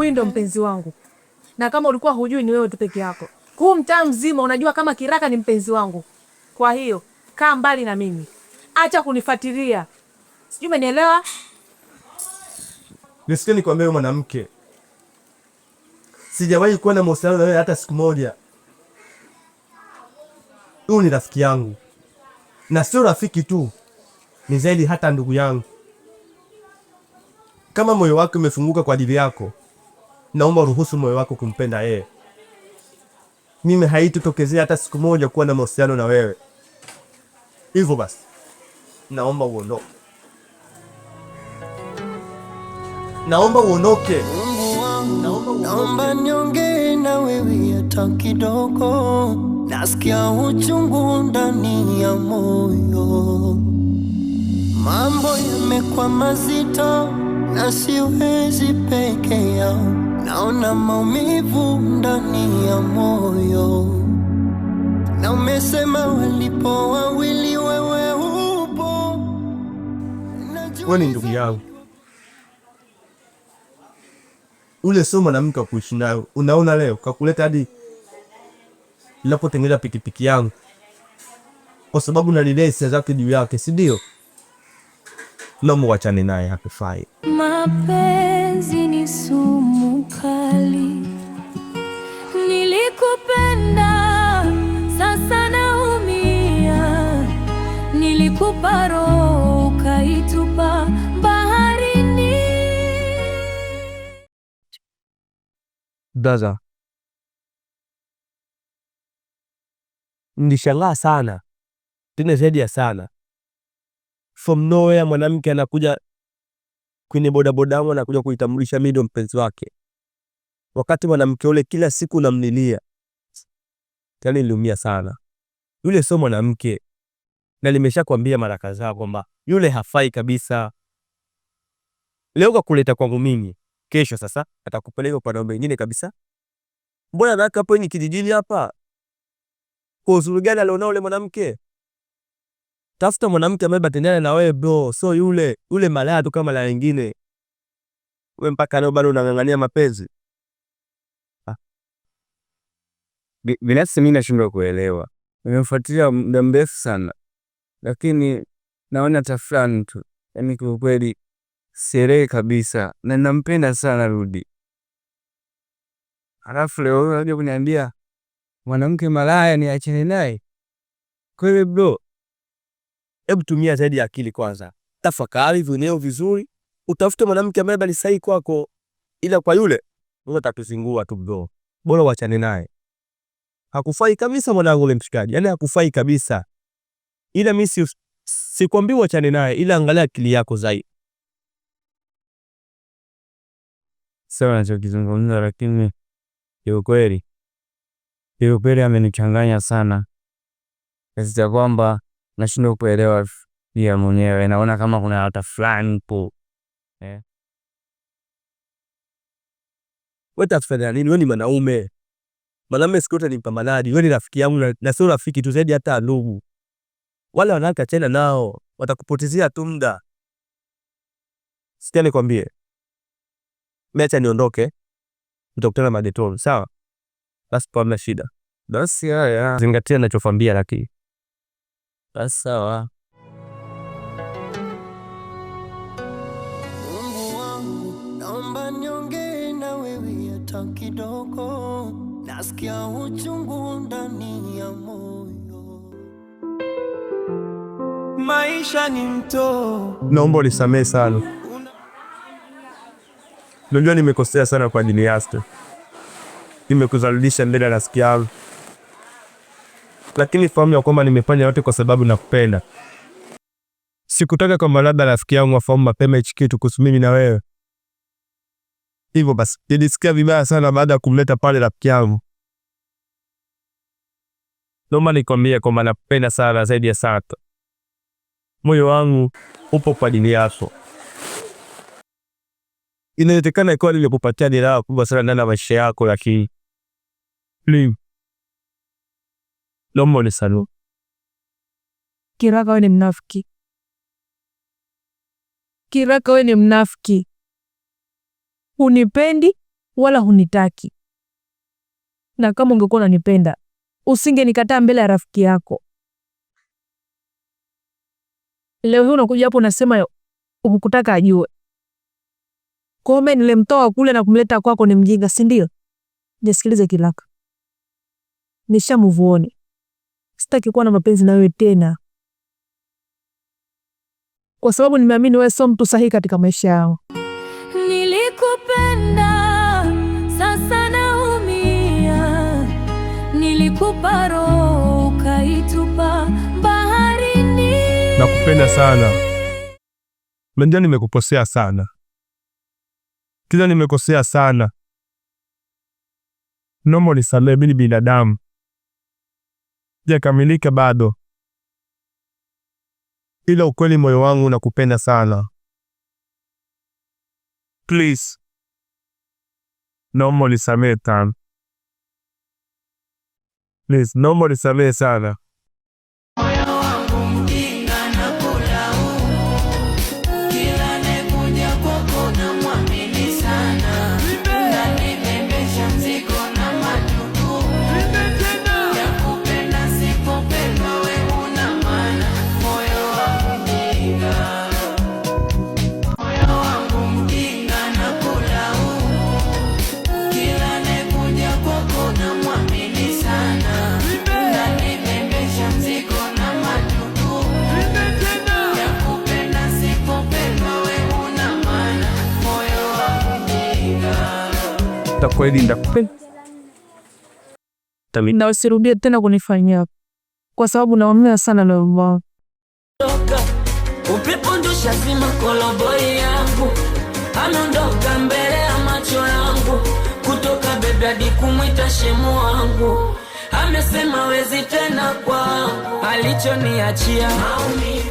huyu ndo mpenzi wangu, na kama ulikuwa hujui ni wewe tu peke yako. Huu mtaa mzima unajua kama Kiraka ni mpenzi wangu. Kwa hiyo kaa mbali na mimi, acha kunifuatilia. Sijui umenielewa? Nisikie nikwambie wewe mwanamke, sijawahi kuwa na mahusiano na wewe hata siku moja. Huyu ni rafiki yangu, na sio rafiki tu, ni zaidi hata ndugu yangu. Kama moyo wako umefunguka kwa ajili yako, naomba ruhusu moyo wako kumpenda yeye. Mimi haitutokezea hata siku moja kuwa na mahusiano na wewe. Hivyo basi, naomba uondoke. Naomba uondoke. Naomba niongee na wewe hata kidogo. Nasikia uchungu ndani ya moyo. Mambo yamekuwa mazito na siwezi peke yao. Naona maumivu ndani ya moyo. Na umesema walipo wawili wewe upo. Wewe ni ndugu yangu. Ule sio mwanamke wa kuishi nayo. Unaona leo kakuleta hadi ninapotengeneza pikipiki yangu kwa sababu nalidai hisia zake juu yake, si ndio? Naomba uachane naye, hakufai. Mapenzi ni sumu kali. Nilikupenda, sasa naumia. Nilikupa roho, ukaitupa baharini. Daza, nishangaa sana, tena zaidi ya sana. From nowhere mwanamke anakuja kwenye bodaboda wangu, anakuja kuitambulisha mimi ndo mpenzi wake, wakati mwanamke ule kila siku namlilia. Yaani niliumia sana. Yule sio mwanamke, na nimeshakwambia mara kadhaa kwamba yule hafai kabisa. Leo kakuleta kwangu mimi, kesho sasa atakupeleka kwa wanaume wengine kabisa. Mbona anaka hapo ni kijijini hapa? Kwa uzuri gani alionao yule mwanamke? Tafuta mwanamke ambaye batendana na wewe bro, so yule malaya tu kama malaya wengine. Wewe mpaka leo bado unang'ang'ania mapenzi. Binafsi mimi nashindwa kuelewa. Nimemfuatilia muda mrefu sana, lakini naona tafrani tu. Yaani kwa kweli sielewi kabisa, na ninampenda sana Rudi. Alafu leo unakuja kuniambia mwanamke malaya niachane naye? Kweli bro, hebu tumia zaidi akili kwanza. Tafakari vineo vizuri, utafute mwanamke ambaye bali sahihi kwako. Ila kwa yule utatuzingua tu bro. Bora uachane naye. Hakufai kabisa mwanangu ule mshikaji. Yaani hakufai kabisa. Ila mimi sikwambii uachane naye, ila angalia akili yako zaidi. Sawa nachokizungumza, lakini kiukweli amenichanganya sana. Kiasi kwamba nashindwa kuelewa pia mwenyewe. Naona kama kuna hata fulani po. Wewe tafadhali nini? Wewe ni mwanaume. Mwanaume siku yote ni mpambanaji. Wewe ni rafiki yangu, na sio rafiki tu, zaidi hata ndugu. Wale wanawake achana nao, watakupotezea tu muda. Sikia nikwambie. Mecha niondoke. Tutakutana Madetoni, sawa? Basi hamna shida. Basi haya. Zingatia ninachokwambia lakini. Basi sawa. Mungu wangu, naomba niongee na wewe hata kidogo. Nasikia uchungu ndani ya moyo. Maisha ni mto. Naomba unisamehe sana. Najua nimekosea sana kwa ajili yako. Nimekuzalilisha mbele ya rafiki yangu. Lakini fahamu ya kwamba nimefanya yote kwa sababu nakupenda. Sikutaka kwamba labda rafiki yangu afahamu mapema hichi kitu kuhusu mimi na wewe. Hivyo basi, nilisikia vibaya sana baada ya kumleta pale rafiki yangu. Naomba nikwambie kwamba nakupenda sana zaidi ya sana. Moyo wangu upo kwa ajili yako. Inawezekana ikawa nilikupatia nilao kubwa sana ndani ya maisha yako, lakini please, naomba unisamehe. Kiraka wewe ni mnafiki. Kiraka wewe ni mnafiki. Unipendi wala hunitaki. Na kama ungekuwa unanipenda, usingenikataa mbele ya rafiki yako. Leo hii unakuja hapo unasema ukutaka ajue. Kwa hiyo nilimtoa kule na kumleta kwako ni mjinga, si ndio? Nisikilize Kilaka. Nisha move on. Sitaki kuwa na mapenzi na wewe tena. Kwa sababu nimeamini wewe sio mtu sahihi katika maisha yao. Nilikupenda, sasa naumia. Nilikupa roho ukaitupa baharini. Nakupenda sana. Mendia, nimekukosea sana. Kila nimekosea sana. Naomba unisamehe, mimi ni binadamu. Sijakamilika bado. Ila ukweli moyo wangu unakupenda sana. Please. Naomba unisamehe sana. Please, naomba unisamehe sana. Kweli ndakupenda. Na usirudie tena kunifanyia, kwa sababu naumia sana na mama. Upepo ndo shazima koloboi yangu, anaondoka mbele ya macho yangu, kutoka bebe hadi kumwita shemu wangu. Amesema wezi tena kwangu, alichoniachia maumivu.